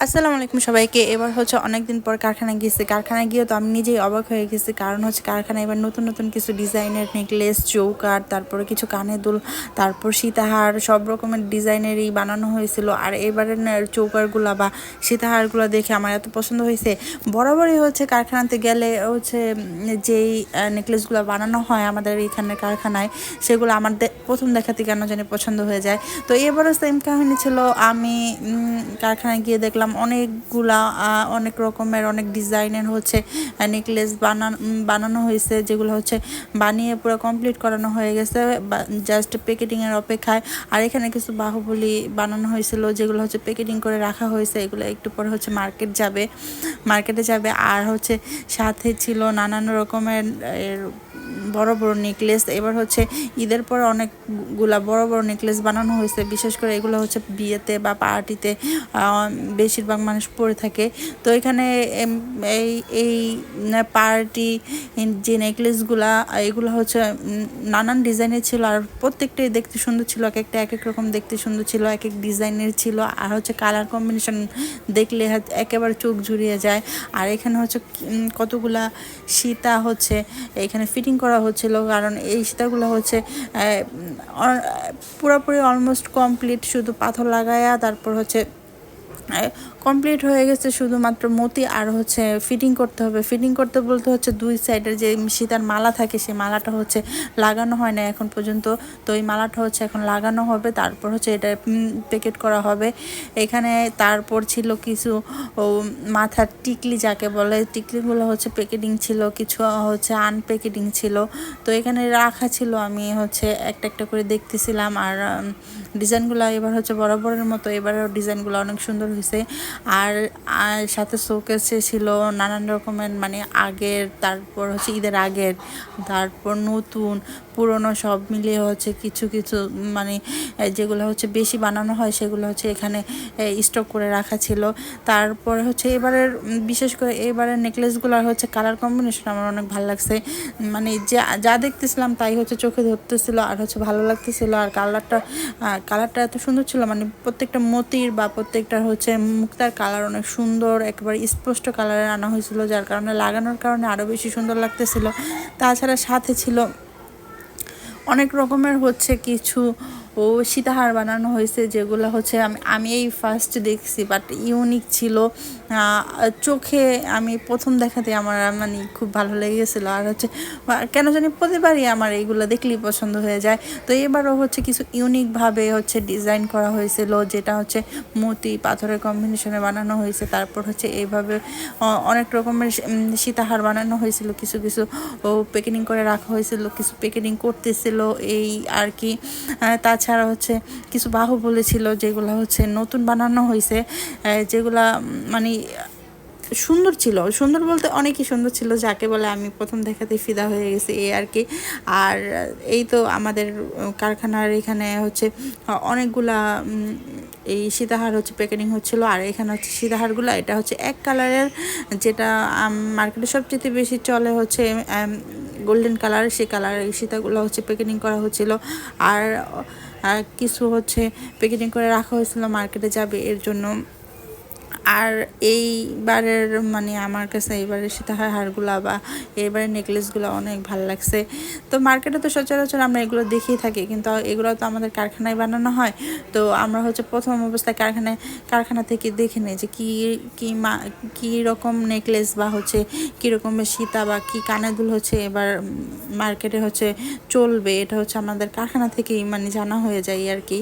আসসালামু আলাইকুম সবাইকে। এবার হচ্ছে অনেকদিন পর কারখানায় গেছি। কারখানায় গিয়ে তো আমি নিজেই অবাক হয়ে গেছি, কারণ হচ্ছে কারখানায় এবার নতুন নতুন কিছু ডিজাইনের নেকলেস, চৌকার, তারপরে কিছু কানের দুল, তারপর সীতাহার, সব রকমের ডিজাইনেরই বানানো হয়েছিল। আর এবারের চৌকারগুলা বা সীতাহারগুলো দেখে আমার এত পছন্দ হয়েছে। বরাবরই হচ্ছে কারখানাতে গেলে হচ্ছে যেই নেকলেসগুলো বানানো হয় আমাদের এখানে কারখানায়, সেগুলো আমার প্রথম দেখাতে কেন জানি পছন্দ হয়ে যায়। তো এবারও সেম কাহিনী ছিল। আমি কারখানায় গিয়ে দেখলাম অনেকগুলা অনেক রকমের অনেক ডিজাইনের হচ্ছে নেকলেস বানানো হয়েছে, যেগুলো হচ্ছে বানিয়ে পুরো কমপ্লিট করানো হয়ে গেছে, জাস্ট প্যাকেটিংয়ের অপেক্ষায়। আর এখানে কিছু বাহুবলী বানানো হয়েছিল, যেগুলো হচ্ছে প্যাকেটিং করে রাখা হয়েছে। এগুলো একটু পরে হচ্ছে মার্কেটে যাবে। আর হচ্ছে সাথে ছিল নানান রকমের বড় বড় নেকলেস। এবার হচ্ছে ঈদের পরে অনেকগুলা বড় বড় নেকলেস বানানো হয়েছে, বিশেষ করে এগুলো হচ্ছে বিয়েতে বা পার্টিতে বেশিরভাগ মানুষ পরে থাকে। তো এখানে এই এই পার্টি যে নেকলেসগুলা, এগুলো হচ্ছে নানান ডিজাইনের ছিল, আর প্রত্যেকটাই দেখতে সুন্দর ছিল। এক এক রকম দেখতে সুন্দর ছিল, এক এক ডিজাইনের ছিল। আর হচ্ছে কালার কম্বিনেশন দেখলে একেবারে চোখ জুড়িয়ে যায়। আর এখানে হচ্ছে কতগুলা সীতা হচ্ছে এখানে ফিটিং করা হচ্ছিল, কারণ এই সীতাগুলো হচ্ছে পুরোপুরি অলমোস্ট কমপ্লিট, শুধু পাথর লাগায়া তারপর হচ্ছে কমপ্লিট হয়ে গেছে। শুধুমাত্র মতি আর হচ্ছে ফিটিং করতে হবে। ফিটিং করতে বলতে হচ্ছে দুই সাইডের যে সীতার মালা থাকে, সেই মালাটা হচ্ছে লাগানো হয় না এখন পর্যন্ত। তো এই মালাটা হচ্ছে এখন লাগানো হবে, তারপর হচ্ছে এটা প্যাকেট করা হবে এখানে। তারপর ছিল কিছু মাথার টিকলি, যাকে বলে টিকলিগুলো হচ্ছে প্যাকেটিং ছিল, কিছু হচ্ছে আনপ্যাকেটিং ছিল। তো এখানে রাখা ছিল, আমি হচ্ছে একটা একটা করে দেখতেছিলাম। আর ডিজাইনগুলো এবার হচ্ছে বরাবরের মতো, এবারেও ডিজাইনগুলো অনেক সুন্দর হয়েছে। আর সাথে শোকেসে ছিল নানান রকমের, মানে আগের, তারপর হচ্ছে ঈদের আগের, তারপর নতুন পুরনো সব মিলিয়ে হচ্ছে কিছু কিছু, মানে যেগুলো হচ্ছে বেশি বানানো হয় সেগুলো হচ্ছে এখানে স্টক করে রাখা ছিল। তারপরে হচ্ছে এবারের বিশেষ করে এবারের নেকলেসগুলো হচ্ছে কালার কম্বিনেশন আমার অনেক ভালো লাগছে। মানে যা দেখতেছিলাম তাই হচ্ছে চোখে ধরতেছিল, আর হচ্ছে ভালো লাগতেছিল। আর কালারটা এত সুন্দর ছিল, মানে প্রত্যেকটা মতির বা প্রত্যেকটা হচ্ছে মুক্তার কালার অনেক সুন্দর, একেবারে স্পষ্ট কালারে আনা হয়েছিল, যার কারণে লাগানোর কারণে আরও বেশি সুন্দর লাগতেছিল। তাছাড়া সাথে ছিল অনেক রকমের হচ্ছে কিছু সীতাহার বানানো হয়েছে, যেগুলো হচ্ছে আমি এই ফার্স্ট দেখছি, বাট ইউনিক ছিল। চোখে আমি প্রথম দেখাতে আমার মানে খুব ভালো লেগেছিলো। আর হচ্ছে কেন জানি প্রতিবারই আমার এইগুলো দেখলেই পছন্দ হয়ে যায়। তো এবারও হচ্ছে কিছু ইউনিকভাবে হচ্ছে ডিজাইন করা হয়েছিল, যেটা হচ্ছে মতি পাথরের কম্বিনেশনে বানানো হয়েছে। তারপর হচ্ছে এইভাবে অনেক রকমের সীতাহার বানানো হয়েছিল, কিছু কিছু প্যাকেটিং করে রাখা হয়েছিল, কিছু প্যাকেটিং করতেছিল এই আর কি। তাছাড়া হচ্ছে কিছু বাহুবলী ছিল, যেগুলো হচ্ছে নতুন বানানো হয়েছে, যেগুলা মানে সুন্দর ছিল। সুন্দর বলতে অনেকই সুন্দর ছিল, যাকে বলে আমি প্রথম দেখাতেই ফিদা হয়ে গেছি এই আর কি। আর এই তো আমাদের কারখানার এখানে হচ্ছে অনেকগুলা এই সীতাহার হচ্ছে প্যাকেটিং হচ্ছিল। আর এখানে হচ্ছে সীতাহারগুলো, এটা হচ্ছে এক কালারের, যেটা মার্কেটে সবচেয়ে বেশি চলে হচ্ছে গোল্ডেন কালার, সেই কালারের সীতাগুলো হচ্ছে প্যাকেটিং করা হচ্ছিল। আর কিছু হচ্ছে প্যাকেটিং করে রাখা হয়েছিল মার্কেটে যাবে এর জন্য। আর এইবারের মানে আমার কাছে এইবারের সীতাহার হারগুলা বা এইবারের নেকলেসগুলো অনেক ভালো লাগছে। তো মার্কেটে তো সচরাচর আমরা এগুলো দেখেই থাকি, কিন্তু এগুলো তো আমাদের কারখানায় বানানো হয়। তো আমরা হচ্ছে প্রথম অবস্থায় কারখানা থেকে দেখে নিই যে কী রকম নেকলেস বা হচ্ছে কী রকমের সীতা বা কী কানের দুল হচ্ছে এবার মার্কেটে হচ্ছে চলবে, এটা হচ্ছে আমাদের কারখানা থেকেই মানে জানা হয়ে যায় আর কি।